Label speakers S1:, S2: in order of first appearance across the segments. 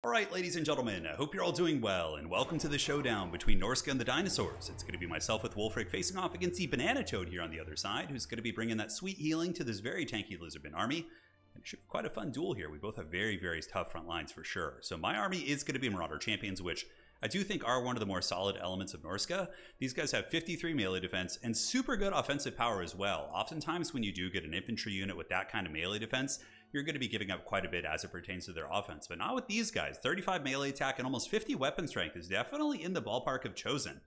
S1: Alright, ladies and gentlemen, I hope you're all doing well, and welcome to the showdown between Norsca and the dinosaurs. It's going to be myself with Wolfric facing off against the Banana Toad here on the other side, who's going to be bringing that sweet healing to this very tanky Lizardmen army. And it should be quite a fun duel here. We both have very tough front lines for sure. So my army is going to be Marauder Champions, which I do think are one of the more solid elements of Norsca. These guys have 53 melee defense and super good offensive power as well. Oftentimes when you do get an infantry unit with that kind of melee defense, you're going to be giving up quite a bit as it pertains to their offense. But not with these guys. 35 melee attack and almost 50 weapon strength is definitely in the ballpark of Chosen.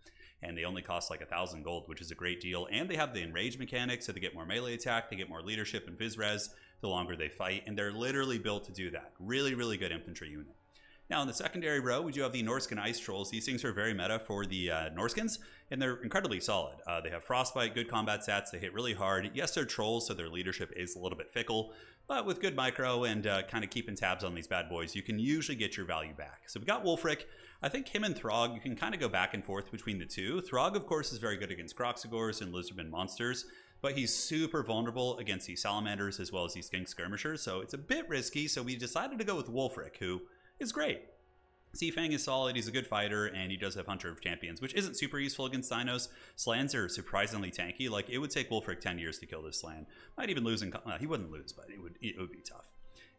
S1: And they only cost like 1,000 gold, which is a great deal. And they have the enrage mechanic, so they get more melee attack, they get more leadership and phys res the longer they fight. And they're literally built to do that. Really good infantry unit. Now, in the secondary row, we do have the Norscan Ice Trolls. These things are very meta for the Norscans, and they're incredibly solid. They have Frostbite, good combat stats, they hit really hard. Yes, they're trolls, so their leadership is a little bit fickle, but with good micro and kind of keeping tabs on these bad boys, you can usually get your value back. So we got Wolfric. I think him and Throg, you can kind of go back and forth between the two. Throg, of course, is very good against Croxagors and Lizardmen monsters, but he's super vulnerable against these Salamanders as well as these Skink Skirmishers, so it's a bit risky, so we decided to go with Wolfric, who is great. Seafang is solid, he's a good fighter, and he does have Hunter of Champions, which isn't super useful against Dinos. Slans are surprisingly tanky. Like, it would take Wolfric 10 years to kill this Slan. Might even lose he wouldn't lose, but it would be tough.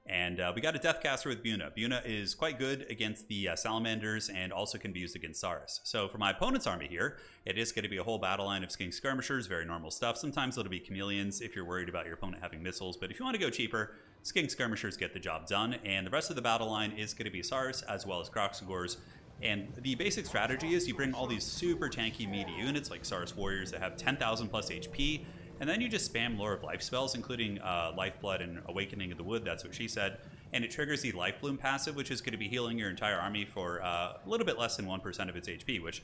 S1: And we got a Deathcaster with Buna. Buna is quite good against the Salamanders and also can be used against Saurus. So for my opponent's army here, it is going to be a whole battle line of Skink Skirmishers, very normal stuff. Sometimes it'll be Chameleons if you're worried about your opponent having missiles, but if you want to go cheaper, Skink Skirmishers get the job done, and the rest of the battle line is going to be Saurus as well as Croxagors. And the basic strategy is you bring all these super tanky meaty units like Saurus Warriors that have 10,000 plus HP, and then you just spam Lore of Life spells, including Lifeblood and Awakening of the Wood, that's what she said. And it triggers the Life Bloom passive, which is going to be healing your entire army for a little bit less than 1% of its HP, which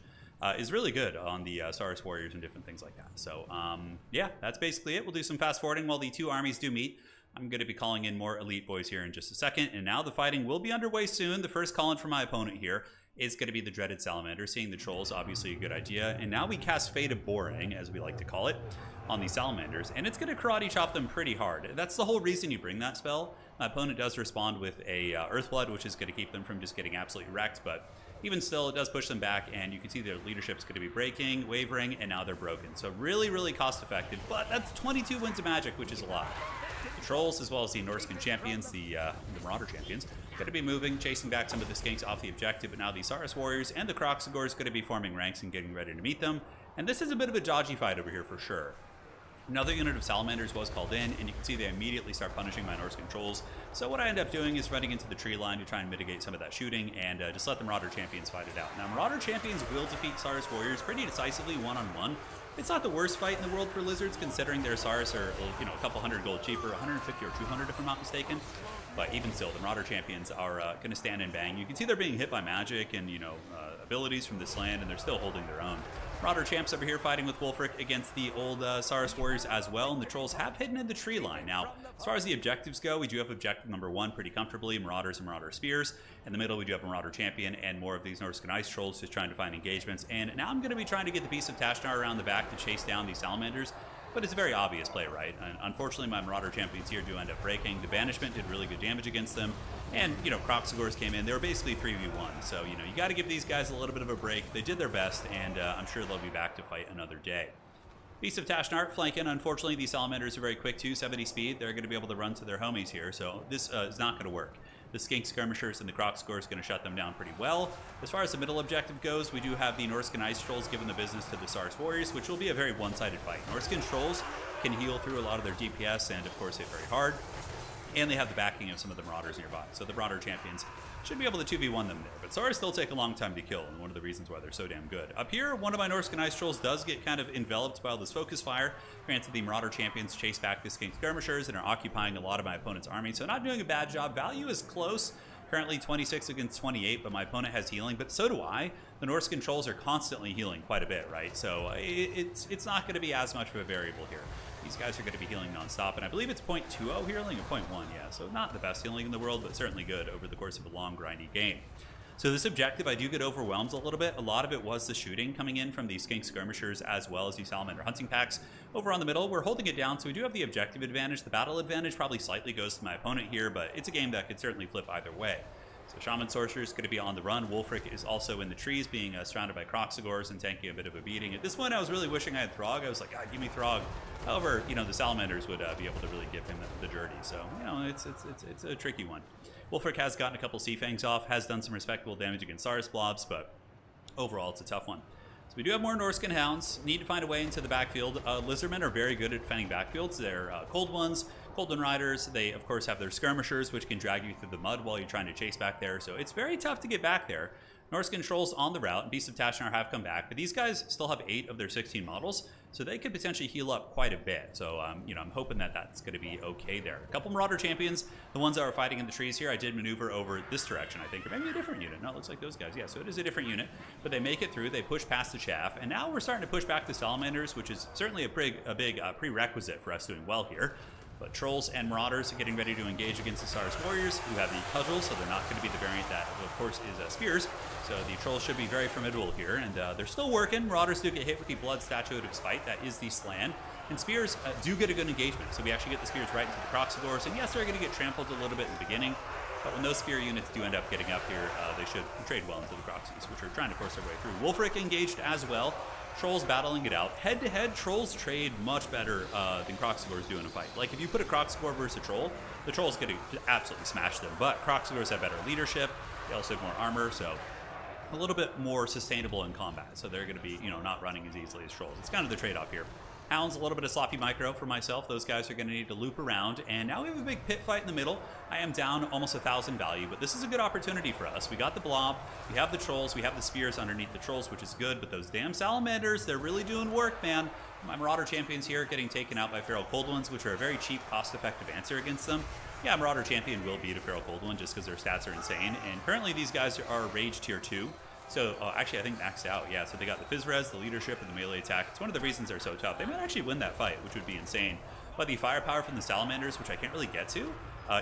S1: is really good on the Saurus Warriors and different things like that. So, yeah, that's basically it. We'll do some fast forwarding while the two armies do meet. I'm going to be calling in more elite boys here in just a second, and now the fighting will be underway soon. The first call in for my opponent here is going to be the dreaded Salamander. Seeing the trolls, obviously a good idea. And now we cast Fate of Boring, as we like to call it, on these Salamanders, and it's going to karate chop them pretty hard. That's the whole reason you bring that spell. My opponent does respond with a Earthblood, which is going to keep them from just getting absolutely wrecked, but even still, it does push them back, and you can see their leadership's going to be breaking, wavering, and now they're broken. So really cost effective, but that's 22 wins of magic, which is a lot. The Trolls, as well as the Norscan Champions, the Marauder Champions, going to be moving, chasing back some of the Skinks off the objective, but now the Saurus Warriors and the Croxagors going to be forming ranks and getting ready to meet them. And this is a bit of a dodgy fight over here for sure. Another unit of Salamanders was called in, and you can see they immediately start punishing my Norscan Trolls. So what I end up doing is running into the tree line to try and mitigate some of that shooting, and just let the Marauder Champions fight it out. Now, Marauder Champions will defeat Saurus Warriors pretty decisively one-on-one. It's not the worst fight in the world for Lizards, considering their Saurus are, you know, a couple hundred gold cheaper, 150 or 200 if I'm not mistaken. But even still, the Marauder Champions are going to stand and bang. You can see they're being hit by magic and, you know, abilities from this land, and they're still holding their own. Marauder Champs over here fighting with Wolfric against the old Saurus Warriors as well, and the Trolls have hidden in the tree line. Now, as far as the objectives go, we do have objective number 1 pretty comfortably, Marauders and Marauder Spears. In the middle, we do have a Marauder Champion and more of these Norscan Ice Trolls just trying to find engagements. And now I'm going to be trying to get the Beast of Tashnar around the back to chase down these Salamanders. But it's a very obvious play, right? And unfortunately, my Marauder Champions here do end up breaking. The Banishment did really good damage against them. And, you know, Croxagors came in. They were basically 3v1. So, you know, you got to give these guys a little bit of a break. They did their best, and I'm sure they'll be back to fight another day. Beast of Tashnar flanking. Unfortunately, these Salamanders are very quick too, 70 speed. They're going to be able to run to their homies here. So this is not going to work. The Skink Skirmishers and the Croxagors are going to shut them down pretty well. As far as the middle objective goes, we do have the Norscan Ice Trolls giving the business to the Saurus Warriors, which will be a very one-sided fight. Norscan Trolls can heal through a lot of their DPS and, of course, hit very hard. And they have the backing of some of the Marauders nearby. So the Marauder Champions should be able to 2v1 them there. But Saurus still take a long time to kill, and one of the reasons why they're so damn good. Up here, one of my Norscan Ice Trolls does get kind of enveloped by all this focus fire. Granted, the Marauder Champions chase back the Skink Skirmishers and are occupying a lot of my opponent's army, so not doing a bad job. Value is close. Currently 26 against 28, but my opponent has healing, but so do I. The Norscan Trolls are constantly healing quite a bit, right? So it's not going to be as much of a variable here. These guys are going to be healing nonstop, and I believe it's 0.20 healing or 0.1, yeah. So not the best healing in the world, but certainly good over the course of a long, grindy game. So this objective, I do get overwhelmed a little bit. A lot of it was the shooting coming in from the Skink Skirmishers as well as the Salamander hunting packs. Over on the middle, we're holding it down, so we do have the objective advantage. The battle advantage probably slightly goes to my opponent here, but it's a game that could certainly flip either way. So Shaman Sorcerer is going to be on the run. Wolfric is also in the trees, being surrounded by Kroxigors and taking a bit of a beating. At this point, I was really wishing I had Throg. I was like, God, give me Throg. However, you know, the Salamanders would be able to really give him the dirty. So, you know, it's a tricky one. Wolfric has gotten a couple Sea Fangs off, has done some respectable damage against Saurus Blobs, but overall, it's a tough one. So we do have more Norscan Hounds. Need to find a way into the backfield. Lizardmen are very good at defending backfields. They're Cold Ones, Cold One Riders. They, of course, have their Skirmishers, which can drag you through the mud while you're trying to chase back there. So it's very tough to get back there. Norscan Trolls on the route, and Beasts of Tashnar have come back, but these guys still have 8 of their 16 models, so they could potentially heal up quite a bit. So, you know, I'm hoping that that's going to be okay there. A couple Marauder Champions, the ones that are fighting in the trees here, I did maneuver over this direction, I think, or maybe a different unit. No, it looks like those guys. Yeah, so it is a different unit, but they make it through. They push past the chaff, and now we're starting to push back the Salamanders, which is certainly a big prerequisite for us doing well here. But Trolls and Marauders are getting ready to engage against the Saurus Warriors, who have the Cudgels, so they're not going to be the variant that, of course, is Spears. So the Trolls should be very formidable here, and they're still working. Marauders do get hit with the Blood Statuette of Spite. That is the Slan. And Spears do get a good engagement, so we actually get the Spears right into the Kroxigors. And yes, they're going to get trampled a little bit in the beginning, but when those Spear units do end up getting up here, they should trade well into the Kroxis, which are trying to force their way through. Wolfric engaged as well. Trolls battling it out. Head-to-head, Trolls trade much better than Kroxigors do in a fight. Like, if you put a Kroxigor versus a Troll, the Troll's going to absolutely smash them. But Kroxigors have better leadership. They also have more armor, so a little bit more sustainable in combat. So they're going to be, you know, not running as easily as Trolls. It's kind of the trade-off here. Hounds, a little bit of sloppy micro for myself. Those guys are going to need to loop around. And now we have a big pit fight in the middle. I am down almost 1,000 value, but this is a good opportunity for us. We got the Blob, we have the Trolls, we have the Spears underneath the Trolls, which is good, but those damn Salamanders, they're really doing work, man. My Marauder Champions here getting taken out by Feral Cold Ones, which are a very cheap, cost-effective answer against them. Yeah, Marauder Champion will beat a Feral Cold One just because their stats are insane, and currently these guys are Rage Tier 2. So, actually, I think maxed out, yeah. So they got the Phys Res, the leadership, and the melee attack. It's one of the reasons they're so tough. They might actually win that fight, which would be insane. But the firepower from the Salamanders, which I can't really get to,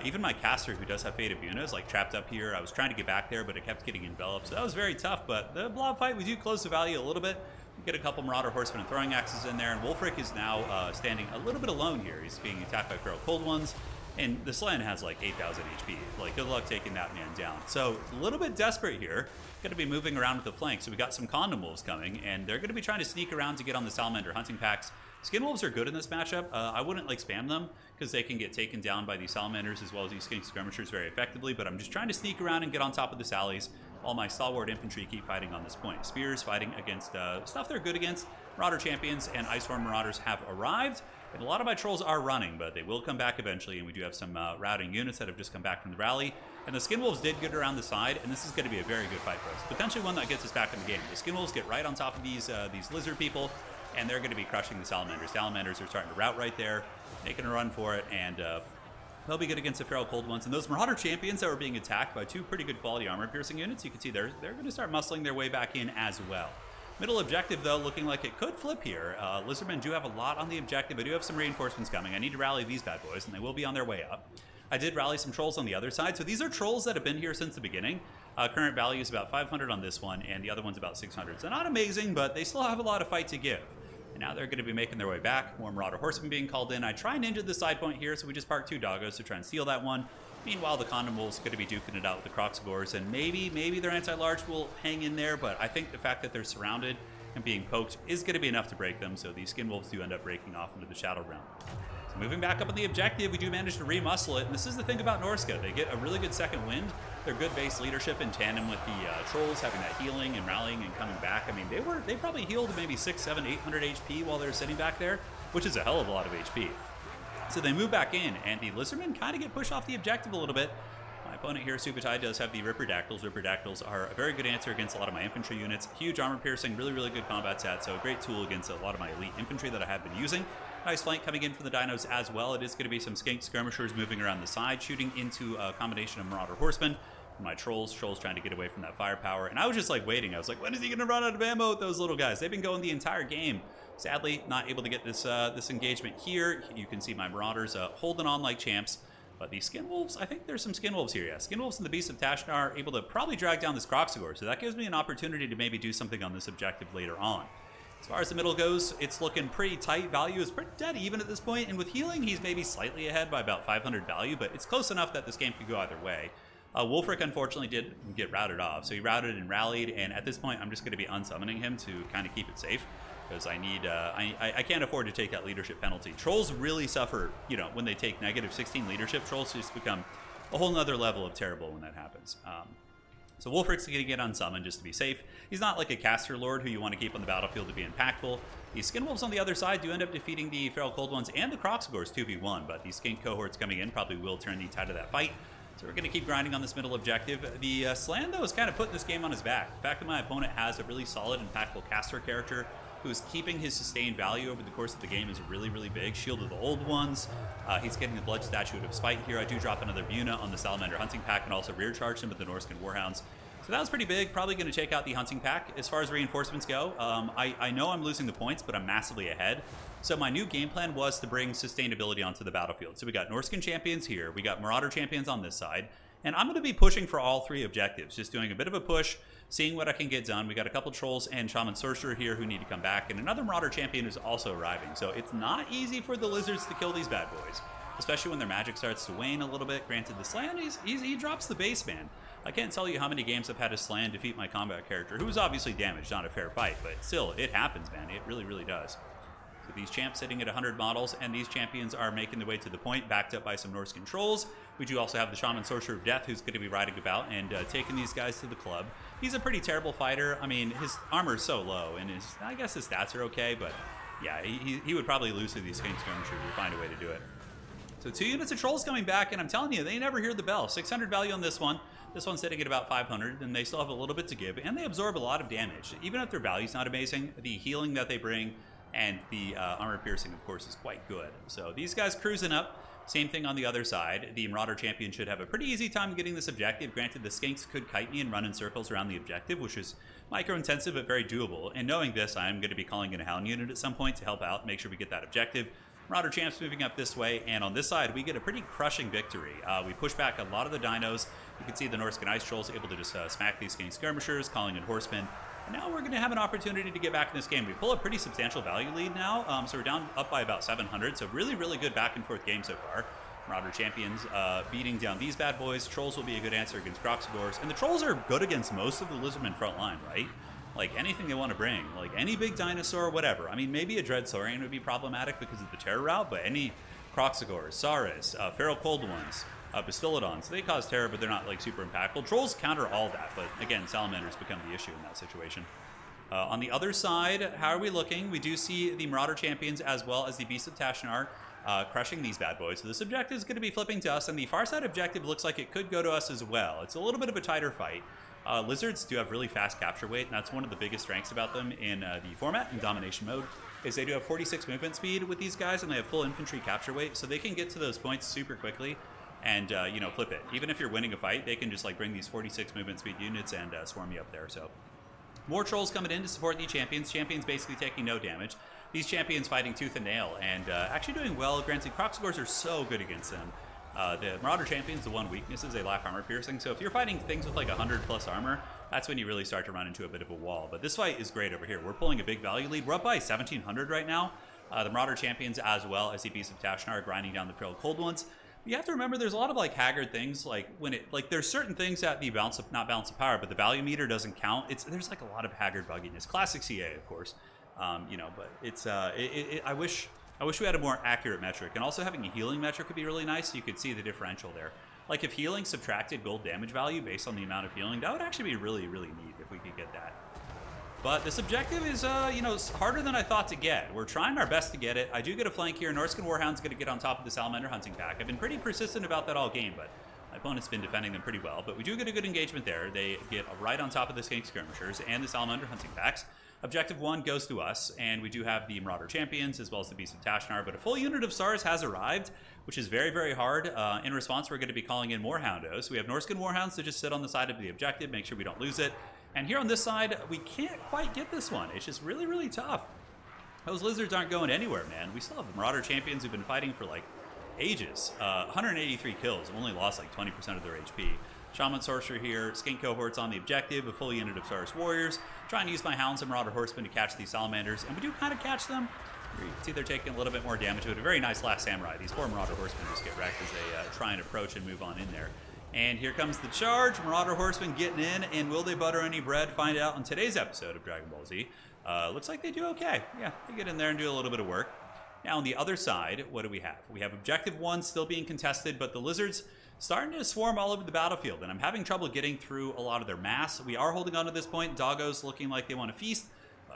S1: even my caster, who does have Fate of Yuna, is like trapped up here. I was trying to get back there, but it kept getting enveloped. So that was very tough, but the Blob fight, we do close the value a little bit. We get a couple Marauder Horsemen and Throwing Axes in there, and Wolfric is now standing a little bit alone here. He's being attacked by Feral Cold Ones. And the Slan has like 8,000 HP. Like, good luck taking that man down. So, a little bit desperate here. Going to be moving around with the flank. So, we got some Condom Wolves coming, and they're going to be trying to sneak around to get on the Salamander hunting packs. Skin Wolves are good in this matchup. I wouldn't like spam them because they can get taken down by these Salamanders as well as these Skink Skirmishers very effectively. But I'm just trying to sneak around and get on top of the Sallies while my Stalwart Infantry keep fighting on this point. Spears fighting against stuff they're good against. Marauder Champions and Icehorn Marauders have arrived. And a lot of my Trolls are running, but they will come back eventually, and we do have some routing units that have just come back from the rally. And the Skin Wolves did get around the side, and this is going to be a very good fight for us. Potentially one that gets us back in the game. The Skin Wolves get right on top of these lizard people, and they're going to be crushing the Salamanders. Salamanders are starting to route right there, making a run for it, and they'll be good against the Feral Cold Ones. And those Marauder Champions that were being attacked by 2 pretty good quality armor-piercing units, you can see they're going to start muscling their way back in as well. Middle objective, though, looking like it could flip here. Lizardmen do have a lot on the objective. I do have some reinforcements coming. I need to rally these bad boys, and they will be on their way up. I did rally some Trolls on the other side. So these are Trolls that have been here since the beginning. Current value is about 500 on this one, and the other one's about 600. So not amazing, but they still have a lot of fight to give. And now they're going to be making their way back. More Marauder Horsemen being called in. I try and injure the side point here, so we just park 2 doggos to try and steal that one. Meanwhile, the Condom Wolves are going to be duking it out with the Kroxigors, and maybe their anti-large will hang in there, but I think the fact that they're surrounded and being poked is going to be enough to break them, so these Skin Wolves do end up breaking off into the Shadow Realm. So moving back up on the objective, we do manage to re-muscle it, and this is the thing about Norsca. They get a really good second wind. They're good base leadership in tandem with the Trolls having that healing and rallying and coming back. I mean, they probably healed maybe 600, 700, 800 HP while they're sitting back there, which is a hell of a lot of HP. So they move back in, and the Lizardmen kind of get pushed off the objective a little bit. My opponent here, Subutai, does have the Ripperdactyls. Ripperdactyls are a very good answer against a lot of my infantry units. Huge armor piercing, really, really good combat stats, so a great tool against a lot of my elite infantry that I have been using. Nice flank coming in from the dinos as well. It is going to be some Skink Skirmishers moving around the side, shooting into a combination of Marauder Horsemen. My Trolls trying to get away from that firepower. And I was just like waiting. I was like, when is he going to run out of ammo with those little guys? They've been going the entire game. Sadly, not able to get this this engagement here. You can see my Marauders holding on like champs. But the Skin Wolves, I think there's some Skin Wolves here, yeah. Skin Wolves and the Beasts of Tashnar are able to probably drag down this Kroxigor, so that gives me an opportunity to maybe do something on this objective later on. As far as the middle goes, it's looking pretty tight. Value is pretty dead even at this point, and with healing, he's maybe slightly ahead by about 500 value, but it's close enough that this game could go either way. Wolfric unfortunately did get routed off, so he routed and rallied, and at this point I'm just going to be unsummoning him to kind of keep it safe, because I need I can't afford to take that leadership penalty. Trolls really suffer, you know, when they take -16 leadership. Trolls just become a whole nother level of terrible when that happens. So Wolfric's going to get unsummoned just to be safe. He's not like a caster lord who you want to keep on the battlefield to be impactful. The Skinwolves on the other side do end up defeating the Feral Cold Ones and the Croxagores 2v1, but the Skink cohorts coming in probably will turn the tide of that fight. So we're going to keep grinding on this middle objective. The Slan, though, is kind of putting this game on his back. The fact that my opponent has a really solid, impactful caster character who is keeping his sustained value over the course of the game is really, really big. Shield of the Old Ones. He's getting the Blood Statue of Spite here. I do drop another Buna on the Salamander Hunting Pack and also rear charge him with the Norscan Warhounds. So that was pretty big. Probably going to take out the Hunting Pack. As far as reinforcements go, I know I'm losing the points, but I'm massively ahead. So my new game plan was to bring sustainability onto the battlefield. So we got Norscan champions here. We got Marauder champions on this side. And I'm going to be pushing for all three objectives. Just doing a bit of a push, seeing what I can get done. We got a couple Trolls and Shaman Sorcerer here who need to come back. And another Marauder champion is also arriving. So it's not easy for the Lizards to kill these bad boys, especially when their magic starts to wane a little bit. Granted, the Slan, he drops the base, man. I can't tell you how many games I've had a Slan defeat my combat character, who's obviously damaged, not a fair fight, but still, it happens, man. It really, really does. So these champs sitting at 100 models, and these champions are making their way to the point, backed up by some Norscan Trolls. We do also have the Shaman Sorcerer of Death, who's going to be riding about and taking these guys to the club. He's a pretty terrible fighter. I mean, his armor is so low, and I guess his stats are okay, but yeah, he would probably lose to these Skink Skirmishers if we find a way to do it. So 2 units of Trolls coming back, and I'm telling you, they never hear the bell. 600 value on this one. This one's sitting at about 500, and they still have a little bit to give, and they absorb a lot of damage. Even if their value's not amazing, the healing that they bring and the armor piercing, of course, is quite good. So these guys cruising up. Same thing on the other side. The Marauder champion should have a pretty easy time getting this objective. Granted, the Skinks could kite me and run in circles around the objective, which is micro-intensive but very doable. And knowing this, I'm going to be calling in a Hound unit at some point to help out, make sure we get that objective. Marauder champs moving up this way, and on this side, we get a pretty crushing victory. We push back a lot of the dinos. You can see the Norscan Ice Trolls able to just smack these Skink Skirmishers, calling in Horsemen. And now we're going to have an opportunity to get back in this game. We pull a pretty substantial value lead now, so we're down up by about 700. So really, really good back and forth game so far. Marauder champions beating down these bad boys. Trolls will be a good answer against Croxagores. And the Trolls are good against most of the Lizardmen front line, right? Like anything they want to bring, like any big dinosaur, whatever. I mean, maybe a Dreadsaurian would be problematic because of the terror route, but any Croxagores, Saurus, Feral Cold Ones, Bastillodons, they cause terror, but they're not like super impactful. Trolls counter all that, but again, Salamanders become the issue in that situation. On the other side, how are we looking? We do see the Marauder champions as well as the Beast of Tashnar crushing these bad boys. So this objective is going to be flipping to us, and the far side objective looks like it could go to us as well. It's a little bit of a tighter fight. Lizards do have really fast capture weight, and that's one of the biggest strengths about them in the format, in domination mode, is they do have 46 movement speed with these guys, and they have full infantry capture weight, so they can get to those points super quickly and, you know, flip it. Even if you're winning a fight, they can just, like, bring these 46 movement speed units and swarm you up there, so. More Trolls coming in to support the champions. Champions basically taking no damage. These champions fighting tooth and nail, and actually doing well. Granted, Croxagores are so good against them. The Marauder champions, the one weakness is they lack armor piercing, so if you're fighting things with like 100 plus armor, that's when you really start to run into a bit of a wall. But this fight is great over here. We're pulling a big value lead. We're up by 1700 right now. The Marauder champions as well as the Beast of Tashnar are grinding down the Feral Cold Ones. But you have to remember there's a lot of like haggard things, like when it, like there's certain things that the balance of, not balance of power, but the value meter doesn't count. There's like a lot of haggard bugginess. Classic CA, of course. You know, but it's, I wish we had a more accurate metric, and also having a healing metric would be really nice so you could see the differential there. Like if healing subtracted gold damage value based on the amount of healing, that would actually be really, really neat if we could get that. But this objective is, you know, harder than I thought to get. We're trying our best to get it. I do get a flank here. Norscan Warhound's going to get on top of the Salamander Hunting Pack. I've been pretty persistent about that all game, but my opponent's been defending them pretty well. But we do get a good engagement there. They get right on top of the Skink Skirmishers and the Salamander Hunting Packs. Objective 1 goes to us, and we do have the Marauder champions as well as the Beast of Tashnar, but a full unit of Saurus has arrived, which is very, very hard. In response, we're going to be calling in more Houndos. We have Norscan Warhounds to just sit on the side of the objective, make sure we don't lose it. And here on this side, we can't quite get this one. It's just really, really tough. Those Lizards aren't going anywhere, man. We still have the Marauder champions who've been fighting for, like, ages. 183 kills, only lost, like, 20% of their HP. Shaman Sorcerer here, Skink cohorts on the objective, a full unit of Saurus Warriors. Trying to use my Hounds and Marauder Horsemen to catch these Salamanders, and we do kind of catch them. Here you can see they're taking a little bit more damage, but a very nice Last Samurai. These poor Marauder Horsemen just get wrecked as they try and approach and move on in there. And here comes the charge. Marauder Horsemen getting in, and will they butter any bread? Find out on today's episode of Dragon Ball Z. Looks like they do okay. Yeah, they get in there and do a little bit of work. Now on the other side, what do we have? We have Objective 1 still being contested, but the Lizards starting to swarm all over the battlefield, and I'm having trouble getting through a lot of their mass. We are holding on to this point. Doggos looking like they want to feast.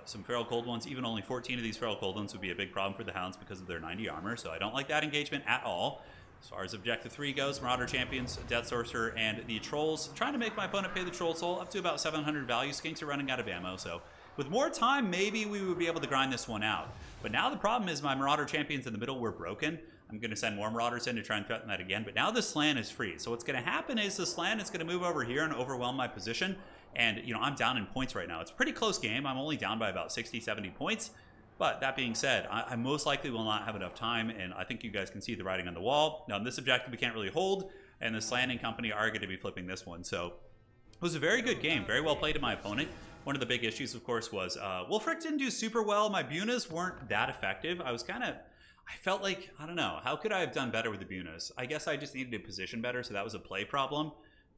S1: Some Feral Cold Ones, even only 14 of these Feral Cold Ones would be a big problem for the Hounds because of their 90 armor, so I don't like that engagement at all. As far as Objective 3 goes, Marauder Champions, Death Sorcerer, and the Trolls. Trying to make my opponent pay the Troll Soul up to about 700 value. Skinks are running out of ammo, so with more time, maybe we would be able to grind this one out. But now the problem is my Marauder Champions in the middle were broken. I'm going to send more Marauders in to try and threaten that again, but now the Slan is free. So what's going to happen is the Slan is going to move over here and overwhelm my position. And, you know, I'm down in points right now. It's a pretty close game. I'm only down by about 60, 70 points. But that being said, I most likely will not have enough time, and I think you guys can see the writing on the wall. Now, in this objective, we can't really hold, and the Slan and company are going to be flipping this one. So it was a very good game. Very well played to my opponent. One of the big issues, of course, was Wulfric didn't do super well. My Bunas weren't that effective. I felt like, I don't know, how could I have done better with the Bunas? I guess I just needed to position better, so that was a play problem.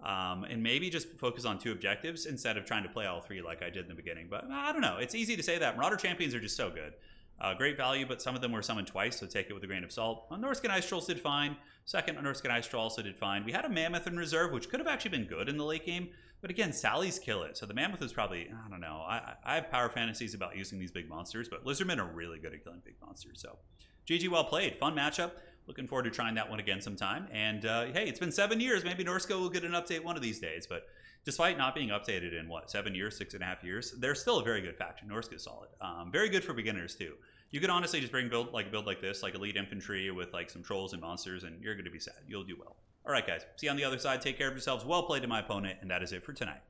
S1: And maybe just focus on 2 objectives instead of trying to play all 3 like I did in the beginning. But I don't know. It's easy to say that. Marauder Champions are just so good. Great value, but some of them were summoned twice, so take it with a grain of salt. Norsca Ice Trolls did fine. Second, Norsca Ice Troll also did fine. We had a Mammoth in reserve, which could have actually been good in the late game. But again, Sally's kill it. So the Mammoth is probably, I don't know. I have power fantasies about using these big monsters, but Lizardmen are really good at killing big monsters. So GG, well played. Fun matchup. Looking forward to trying that one again sometime. And hey, it's been 7 years. Maybe Norsca will get an update one of these days. But despite not being updated in, what, 7 years, 6.5 years, they're still a very good faction. Norsca is solid. Very good for beginners, too. You could honestly just bring build like this, like elite infantry with like some trolls and monsters, and you're going to be sad. You'll do well. All right, guys. See you on the other side. Take care of yourselves. Well played to my opponent, and that is it for tonight.